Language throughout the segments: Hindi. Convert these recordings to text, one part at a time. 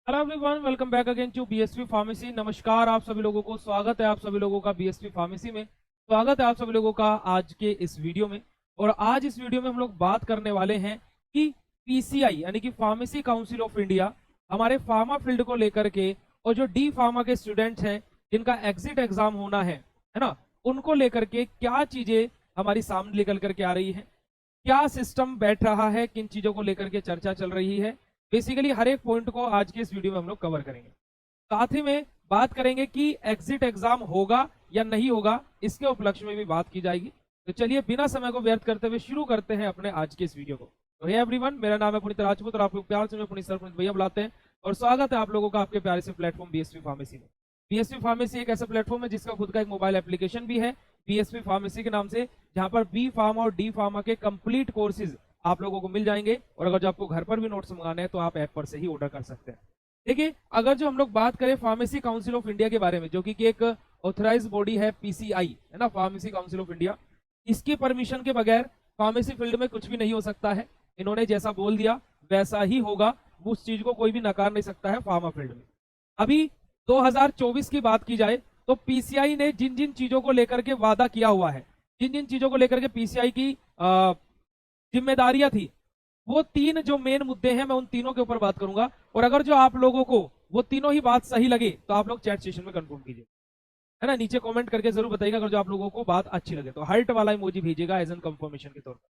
Hello everyone, welcome back again to BSP pharmacy. नमस्कार आप सभी लोगों को, स्वागत है आप सभी लोगों का बीएसपी फार्मेसी में। स्वागत है आप सभी लोगों का आज के इस वीडियो में। और आज इस वीडियो में हम लोग बात करने वाले हैं कि पीसीआई यानी कि फार्मेसी काउंसिल ऑफ इंडिया हमारे फार्मा फील्ड को लेकर के, और जो डी फार्मा के स्टूडेंट्स हैं जिनका एग्जिट एग्जाम होना है ना, उनको लेकर के क्या चीजें हमारी सामने निकल करके आ रही है, क्या सिस्टम बैठ रहा है, किन चीजों को लेकर के चर्चा चल रही है। बेसिकली हर एक पॉइंट को आज के इस वीडियो में हम लोग कवर करेंगे। साथ ही में बात करेंगे कि एग्जिट एग्जाम होगा या नहीं होगा, इसके उपलक्ष्य में भी बात की जाएगी। तो चलिए बिना समय को व्यर्थ करते हुए शुरू करते हैं अपने आज के इस वीडियो को। तो हे एवरीवन, मेरा नाम है पुनीत राजपूत और आपको प्यार से मैं पुनीत सर, पुनीत भैया बुलाते हैं। और स्वागत है आप लोगों का आपके प्यारे से प्लेटफॉर्म बीएसपी फार्मेसी में। बीएसपी फार्मेसी एक ऐसा प्लेटफॉर्म है जिसका खुद का एक मोबाइल एप्लीकेशन भी है बीएसपी फार्मेसी के नाम से, जहां पर बी फार्मा और डी फार्मा के कंप्लीट कोर्सेज आप लोगों को मिल जाएंगे। और अगर जो आपको घर पर भी नोट्स मंगाने हैं तो आप ऐप पर से ही ऑर्डर कर सकते हैं। देखिए, अगर जो हम लोग बात करें फार्मेसी काउंसिल ऑफ इंडिया के बारे में, जो कि एक ऑथराइज बॉडी है पीसीआई, है ना, फार्मेसी काउंसिल ऑफ इंडिया, इसकी परमिशन के बगैर फार्मेसी फील्ड में कुछ भी नहीं हो सकता है। इन्होंने जैसा बोल दिया वैसा ही होगा, उस चीज को कोई भी नकार नहीं सकता है फार्मा फील्ड में। अभी 2024 की बात की जाए तो पीसीआई ने जिन जिन चीजों को लेकर के वादा किया हुआ है, जिन जिन चीजों को लेकर के पीसीआई की जिम्मेदारियां थी, वो तीन जो मेन मुद्दे हैं मैं उन तीनों के ऊपर बात करूंगा। और अगर जो आप लोगों को वो तीनों ही बात सही लगे तो आप लोग चैट सेशन में कंफर्म कीजिए, है ना, नीचे कमेंट करके जरूर बताइएगा अगर जो आप लोगों को बात अच्छी लगे तो हार्ट वाला इमोजी भेजिएगा एज एन कंफर्मेशन के तौर पर।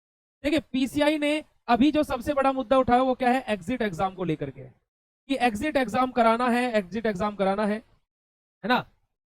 देखिए, पीसीआई ने अभी जो सबसे बड़ा मुद्दा उठाया वो क्या है, एग्जिट एग्जाम को लेकर के, कि एग्जिट एग्जाम कराना है, एग्जिट एग्जाम कराना है ना,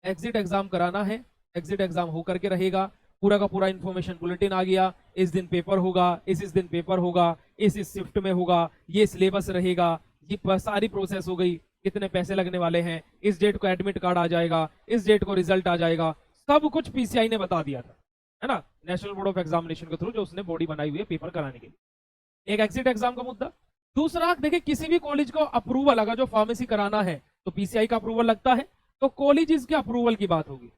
एग्जिट एग्जाम कराना है, एग्जिट एग्जाम होकर के रहेगा। पूरा का पूरा इन्फॉर्मेशन बुलेटिन आ गया, इस दिन पेपर होगा, इस दिन पेपर होगा, इस शिफ्ट में होगा, ये सिलेबस रहेगा, ये सारी प्रोसेस हो गई, कितने पैसे लगने वाले हैं, इस डेट को एडमिट कार्ड आ जाएगा, इस डेट को रिजल्ट आ जाएगा, सब कुछ पीसीआई ने बता दिया था, है ना, नेशनल बोर्ड ऑफ एग्जामिनेशन के थ्रू जो उसने बॉडी बनाई हुई है पेपर कराने के लिए। एक एग्जिट एग्जाम का मुद्दा। दूसरा, देखिए, किसी भी कॉलेज को अप्रूवल, अगर जो फार्मेसी कराना है तो पीसीआई का अप्रूवल लगता है, तो कॉलेज के अप्रूवल की बात होगी,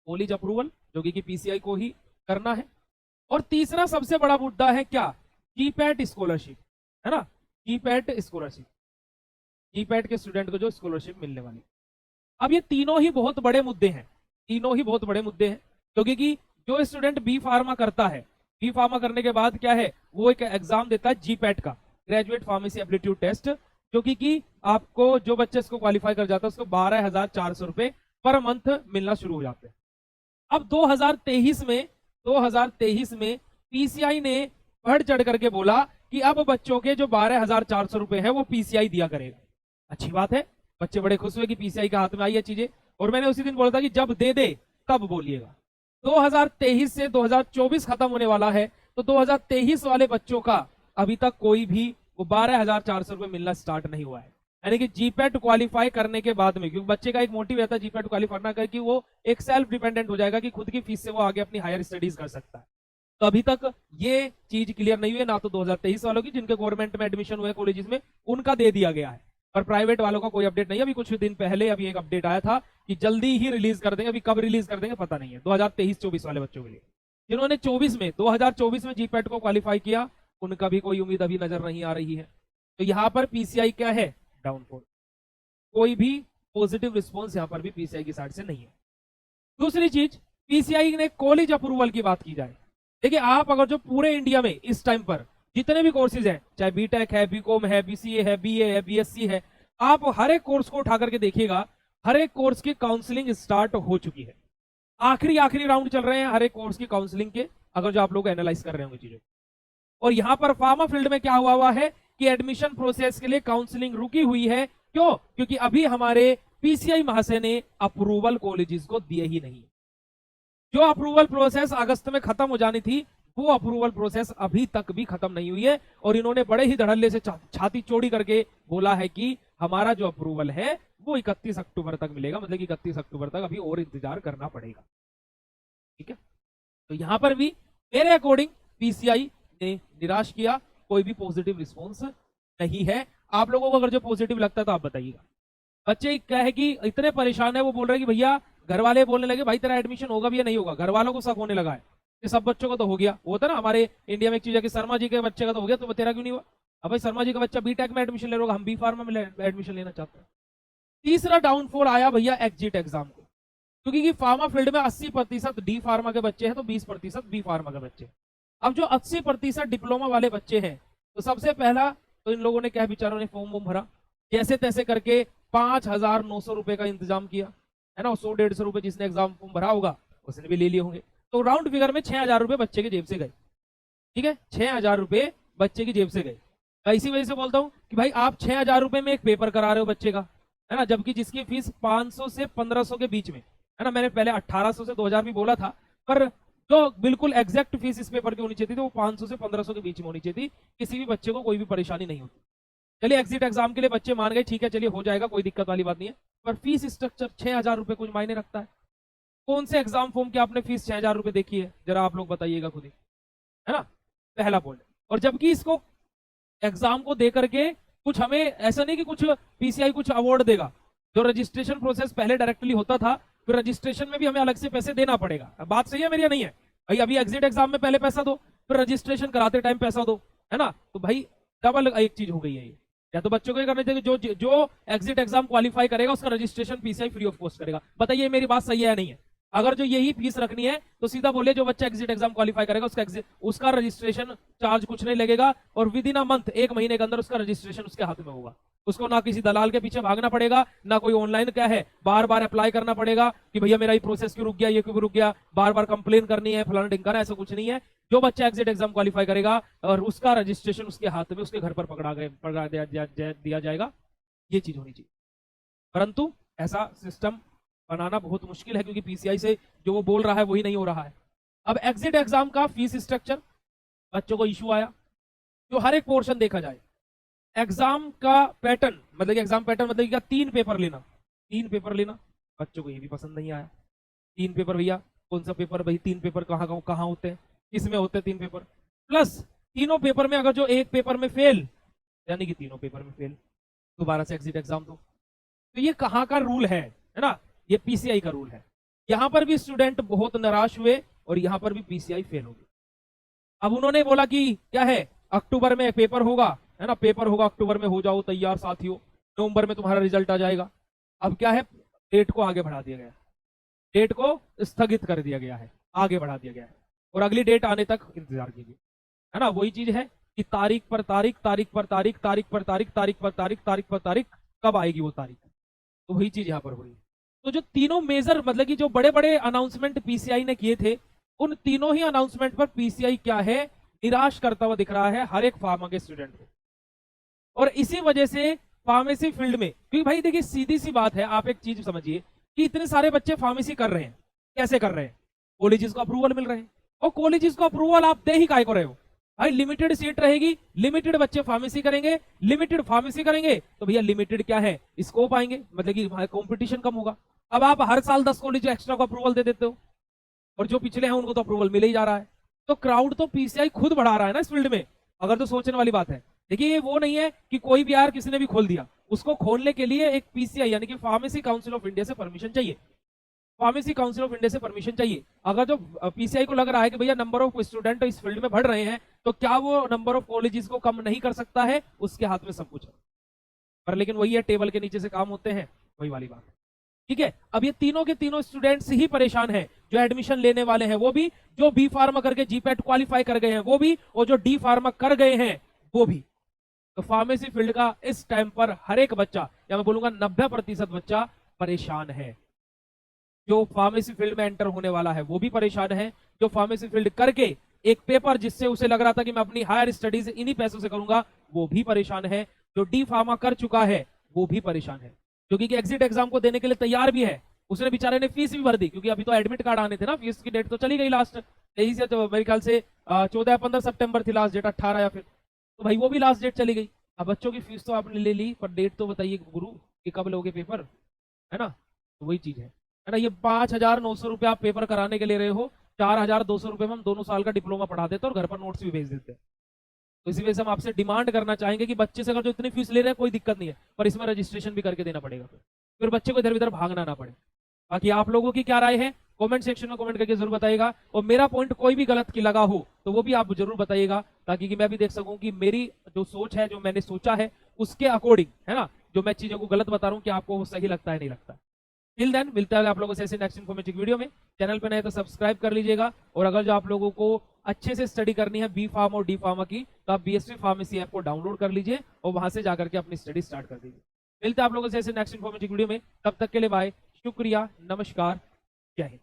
कॉलेज अप्रूवल जो कि पीसीआई को ही करना है। और तीसरा सबसे बड़ा मुद्दा है क्या, जीपैट स्कॉलरशिप, है ना, जीपैट स्कॉलरशिप, जीपैट के स्टूडेंट को जो स्कॉलरशिप मिलने वाली। अब ये तीनों ही बहुत बड़े मुद्दे हैं, तीनों ही बहुत बड़े मुद्दे हैं, क्योंकि कि जो स्टूडेंट बी फार्मा करता है, बी फार्मा करने के बाद क्या है, वो एक एग्जाम देता है जीपैट का, ग्रेजुएट फार्मेसी एप्टीट्यूड टेस्ट, जो कि आपको जो बच्चे इसको क्वालिफाई कर जाता है उसको 12,400 रुपए पर मंथ मिलना शुरू हो जाते हैं। अब 2023 में पीसीआई ने बढ़ चढ़ करके बोला कि अब बच्चों के जो 12,400 रुपए है वो पीसीआई दिया करेगा। अच्छी बात है, बच्चे बड़े खुश हुए कि पीसीआई के हाथ में आई है चीजें। और मैंने उसी दिन बोला था कि जब दे दे तब बोलिएगा। 2023 से 2024 खत्म होने वाला है, तो 2023 वाले बच्चों का अभी तक कोई भी वो 12,400 रुपए मिलना स्टार्ट नहीं हुआ है। यानी कि जीपैट क्वालिफाई करने के बाद में, क्योंकि बच्चे का एक मोटिव रहता है जीपैट क्वालिफाई करना कर कि वो एक सेल्फ डिपेंडेंट हो जाएगा, कि खुद की फीस से वो आगे अपनी हायर स्टडीज कर सकता है। तो अभी तक ये चीज क्लियर नहीं हुई है, ना तो 2023 वालों की जिनके गवर्नमेंट में एडमिशन हुए कॉलेजेस में उनका दे दिया गया है, पर प्राइवेट वालों का कोई अपडेट नहीं है। अभी कुछ दिन पहले अभी एक अपडेट आया था कि जल्दी ही रिलीज कर देंगे, अभी कब रिलीज कर देंगे पता नहीं है, 2023-24 वाले बच्चों के लिए। जिन्होंने 2024 में जीपैट को क्वालिफाई किया उनका भी कोई उम्मीद अभी नजर नहीं आ रही है। तो यहाँ पर पीसीआई क्या है, डाउनफॉल, कोई भी पॉजिटिव रिस्पॉन्स यहां पर भी पीसीआई की साइड से नहीं है। दूसरी चीज, पीसीआई ने कॉलेज अप्रूवल की बात की जाए, देखिए, आप अगर जो पूरे इंडिया में इस टाइम पर जितने भी कोर्सेज हैं, चाहे बीटेक है, बीकॉम है, बीसीए है, बीए है, बीएससी है, आप हर एक कोर्स को उठा करके देखिएगा, हर एक कोर्स की काउंसलिंग स्टार्ट हो चुकी है, आखिरी राउंड चल रहे हैं हर एक कोर्स की काउंसलिंग के, अगर जो आप लोग एनालाइज कर रहे होंगे चीजों। और यहां पर फार्मा फील्ड में क्या हुआ है कि एडमिशन प्रोसेस के लिए काउंसलिंग रुकी हुई है। क्यों? क्योंकि अभी हमारे पीसीआई महाशय ने अप्रूवल कॉलेजेस को दिए ही नहीं। जो अप्रूवल प्रोसेस अगस्त में खत्म हो जानी थी, वो अप्रूवल प्रोसेस अभी तक भी खत्म नहीं हुई है। और इन्होंने बड़े ही धड़ल्ले से छाती चौड़ी करके बोला है कि हमारा जो अप्रूवल है वो 31 अक्टूबर तक मिलेगा, मतलब कि 31 अक्टूबर तक अभी और इंतजार करना पड़ेगा। ठीक है, तो यहां पर भी मेरे अकॉर्डिंग पीसीआई ने निराश किया, कोई भी पॉजिटिव रिस्पॉन्स नहीं है। आप लोगों को अगर जो पॉजिटिव लगता है तो आप बताइएगा। बच्चे क्या है कि इतने परेशान है, वो बोल रहे हैं कि भैया, घर वाले बोलने लगे भाई तेरा एडमिशन होगा भी या नहीं होगा, घर वालों को शक होने लगा है कि सब बच्चों का तो हो गया। वो था ना हमारे इंडिया में एक चीज है कि शर्मा जी के बच्चे का तो हो गया, तो तेरा क्यों नहीं हुआ। अब भाई शर्मा जी का बच्चा बीटेक में एडमिशन ले रहा होगा, हम बी फार्मा में एडमिशन लेना चाहते हैं। तीसरा डाउनफॉल आया भैया एग्जिट एग्जाम को, क्योंकि फार्मा फील्ड में 80% डी फार्मा के बच्चे हैं तो 20% बी फार्मा के बच्चे। अब जो 80% डिप्लोमा वाले बच्चे हैं, तो सबसे पहला तो इन लोगों ने क्या बेचारों ने फॉर्म भरा, जैसे तैसे करके 5,900 रुपए का इंतजाम किया, है ना। 100-150 रुपए जिसने एग्जाम फॉर्म भरा होगा उसने भी ले लिए होंगे, तो राउंड फिगर में 6,000 रुपए बच्चे की जेब से गए। ठीक है, 6,000 रुपए बच्चे की जेब से गए। इसी वजह से बोलता हूं कि भाई आप 6,000 रुपए में एक पेपर करा रहे हो बच्चे का, है ना, जबकि जिसकी फीस 500 से 1,500 के बीच में, है ना। मैंने पहले 1,800 से 2,000 भी बोला था, पर जो बिल्कुल एग्जैक्ट फीस इस पेपर की होनी चाहिए थी वो 500 से 1,500 के बीच में होनी चाहिए थी, किसी भी बच्चे को कोई भी परेशानी नहीं होती। चलिए एग्जिट एग्जाम के लिए बच्चे मान गए, ठीक है, चलिए हो जाएगा, कोई दिक्कत वाली बात नहीं है। पर फीस स्ट्रक्चर 6,000 रुपए कुछ मायने रखता है? कौन से एग्जाम फॉर्म की आपने फीस 6,000 रुपए देखी है, जरा आप लोग बताइएगा खुद ही, है ना, पहला पॉइंट। और जबकि इसको एग्जाम को दे करके कुछ हमें ऐसा नहीं कि कुछ पीसीआई कुछ अवार्ड देगा, जो रजिस्ट्रेशन प्रोसेस पहले डायरेक्टली होता था, फिर रजिस्ट्रेशन में भी हमें अलग से पैसे देना पड़ेगा। बात सही है मेरी या नहीं है भाई? अभी एग्जिट एग्जाम में पहले पैसा दो, फिर रजिस्ट्रेशन कराते टाइम पैसा दो, है ना। तो भाई डबल एक चीज हो गई है ये। या तो बच्चों को ये करना चाहिए, जो एग्जिट एग्जाम क्वालिफाई करेगा उसका registration PCI free of cost करेगा। बताइए मेरी बात सही है या नहीं है? अगर जो यही फीस रखनी है तो सीधा बोलिए जो बच्चा एग्जिट एग्जाम क्वालिफाई करेगा उसका रजिस्ट्रेशन चार्ज कुछ नहीं लगेगा, और विद इन अ मंथ, 1 महीने के अंदर उसका रजिस्ट्रेशन उसके हाथ में होगा। उसको ना किसी दलाल के पीछे भागना पड़ेगा, ना कोई ऑनलाइन क्या है बार बार अप्लाई करना पड़ेगा कि भैया मेरा ये प्रोसेस क्यों रुक गया, ये क्यों रुक गया, बार बार कंप्लेन करनी है, फलाना ढिंकाना, ऐसा कुछ नहीं है। जो बच्चा एग्जिट एग्जाम क्वालिफाई करेगा और उसका रजिस्ट्रेशन उसके हाथ में, उसके घर पर पकड़ा दिया जाएगा, ये चीज होनी चाहिए। परंतु ऐसा सिस्टम बनाना बहुत मुश्किल है, क्योंकि पीसीआई से जो वो बोल रहा है वही नहीं हो रहा है। अब एग्जिट एग्जाम का फीस स्ट्रक्चर बच्चों को इशू आया, जो हर एक पोर्शन देखा जाए। एग्जाम का पैटर्न मतलब कि एग्जाम पैटर्न मतलब क्या, 3 पेपर लेना, 3 पेपर लेना, बच्चों को ये भी पसंद नहीं आया। 3 पेपर भैया, कौन सा पेपर भाई, 3 पेपर कहाँ होते हैं, किसमें होते हैं 3 पेपर, प्लस तीनों पेपर में अगर जो एक पेपर में फेल, यानी कि तीनों पेपर में फेल, दोबारा से एग्जिट एग्जाम दो। तो ये कहाँ का रूल है ना, ये पीसीआई का रूल है। यहां पर भी स्टूडेंट बहुत निराश हुए और यहां पर भी पीसीआई फेल हो गई। अब उन्होंने बोला कि क्या है, अक्टूबर में पेपर होगा, है ना, पेपर होगा अक्टूबर में, हो जाओ तैयार साथियों, नवंबर में तुम्हारा रिजल्ट आ जाएगा। अब क्या है, डेट को आगे बढ़ा दिया गया, डेट को स्थगित कर दिया गया है, आगे बढ़ा दिया गया है, और अगली डेट आने तक इंतजार कीजिए, है ना। वही चीज है कि तारीख पर तारीख, तारीख पर तारीख, तारीख पर तारीख, तारीख पर तारीख, तारीख पर तारीख, कब आएगी वो तारीख। तो वही चीज यहाँ पर हो रही है। तो जो तीनों मेजर मतलब कि जो बड़े बड़े अनाउंसमेंट पीसीआई ने किए थे, उन तीनों ही अनाउंसमेंट पर पीसीआई क्या है, निराश करता हुआ दिख रहा है हर एक फार्मा के स्टूडेंट को। और इसी वजह से फार्मेसी फील्ड में, क्योंकि भाई देखिए सीधी सी बात है, आप एक चीज समझिए कि इतने सारे बच्चे फार्मेसी कर रहे हैं, कैसे कर रहे हैं, कॉलेजेस को अप्रूवल मिल रहे हैं, और कॉलेजेस को अप्रूवल आप दे ही काय को रहे हो भाई, लिमिटेड सीट रहेगी, लिमिटेड बच्चे फार्मेसी करेंगे, लिमिटेड फार्मेसी करेंगे, तो भैया लिमिटेड क्या है, स्कोप आएंगे, मतलब कि कंपटीशन कम होगा। अब आप हर साल 10 कॉलेज एक्स्ट्रा को अप्रूवल दे देते हो, और जो पिछले हैं उनको तो अप्रूवल मिले ही जा रहा है। तो क्राउड तो पीसीआई खुद बढ़ा रहा है ना इस फील्ड में, अगर तो सोचने वाली बात है। देखिए ये वो नहीं है कि कोई भी यार किसी ने भी खोल दिया, उसको खोलने के लिए एक पीसीआई यानी कि फार्मेसी काउंसिल ऑफ इंडिया से परमिशन चाहिए, फार्मेसी काउंसिल ऑफ इंडिया से परमिशन चाहिए। अगर जो पीसीआई को लग रहा है कि भैया नंबर ऑफ स्टूडेंट इस फील्ड में बढ़ रहे हैं, तो क्या वो नंबर ऑफ कॉलेजेस को कम नहीं कर सकता है, उसके हाथ में सब कुछ है। पर लेकिन वही है, टेबल के नीचे से काम होते हैं, वही वाली बात है। ठीक है, अब ये तीनों के तीनों स्टूडेंट्स ही परेशान हैं, जो एडमिशन लेने वाले हैं वो भी, जो बी फार्मा करके जीपैट क्वालिफाई कर गए हैं वो भी, और जो डी फार्मा कर गए हैं वो भी। तो फार्मेसी फील्ड का इस टाइम पर हर एक बच्चा, या मैं बोलूंगा 90% बच्चा परेशान है। जो फार्मेसी फील्ड में एंटर होने वाला है वो भी परेशान है, जो फार्मेसी फील्ड करके एक पेपर जिससे उसे लग रहा था कि मैं अपनी हायर स्टडीज इन्हीं पैसों से करूंगा, वो भी परेशान है। जो डी फार्मा कर चुका है वो भी परेशान है, क्योंकि एग्जिट एग्जाम को देने के लिए तैयार भी है, उसने बेचारे ने फीस भी भर दी, क्योंकि अभी तो एडमिट कार्ड आने थे ना, फीस की डेट तो चली गई लास्ट, यही से तो मेरे ख्याल से 14-15 सितंबर थी लास्ट डेट, 18 या फिर, तो भाई वो भी लास्ट डेट चली गई। अब बच्चों की फीस तो आपने ले ली, पर डेट तो बताइए गुरु कि कब लोगे पेपर, है ना। तो वही चीज है ना। ये 5,900 रुपये आप पेपर कराने के ले रहे हो, 4,200 रुपये में हम 2 साल का डिप्लोमा पढ़ा देते और घर पर नोट्स भी भेज देते हैं। तो इसी वजह से हम आपसे डिमांड करना चाहेंगे कि बच्चे से अगर जो इतनी फीस ले रहे हैं कोई दिक्कत नहीं है, पर इसमें रजिस्ट्रेशन भी करके देना पड़ेगा, फिर बच्चे को इधर उधर भागना ना पड़े। बाकी आप लोगों की क्या राय है, कमेंट सेक्शन में कमेंट करके जरूर बताइएगा, और मेरा पॉइंट कोई भी गलत की लगा हो तो वो भी आप जरूर बताइएगा, ताकि कि मैं भी देख सकूं कि मेरी जो सोच है, जो मैंने सोचा है उसके अकॉर्डिंग, है ना, जो मैं चीजों को गलत बता रहा हूं कि आपको वो सही लगता है नहीं लगता। टिल देन मिलता है आप लोगों से ऐसे नेक्स्ट इन्फॉर्मेटिव वीडियो में। चैनल पे नए तो सब्सक्राइब कर लीजिएगा, और अगर जो आप लोगों को अच्छे से स्टडी करनी है बी फार्म और डी फार्मा की, तो आप बीएसवी फार्मेसी ऐप को डाउनलोड कर लीजिए और वहां से जाकर के अपनी स्टडी स्टार्ट कर दीजिए। मिलते हैं आप लोगों से ऐसे नेक्स्ट इन्फॉर्मेटिव वीडियो में, तब तक के लिए बाय, शुक्रिया, नमस्कार, जय हिंद।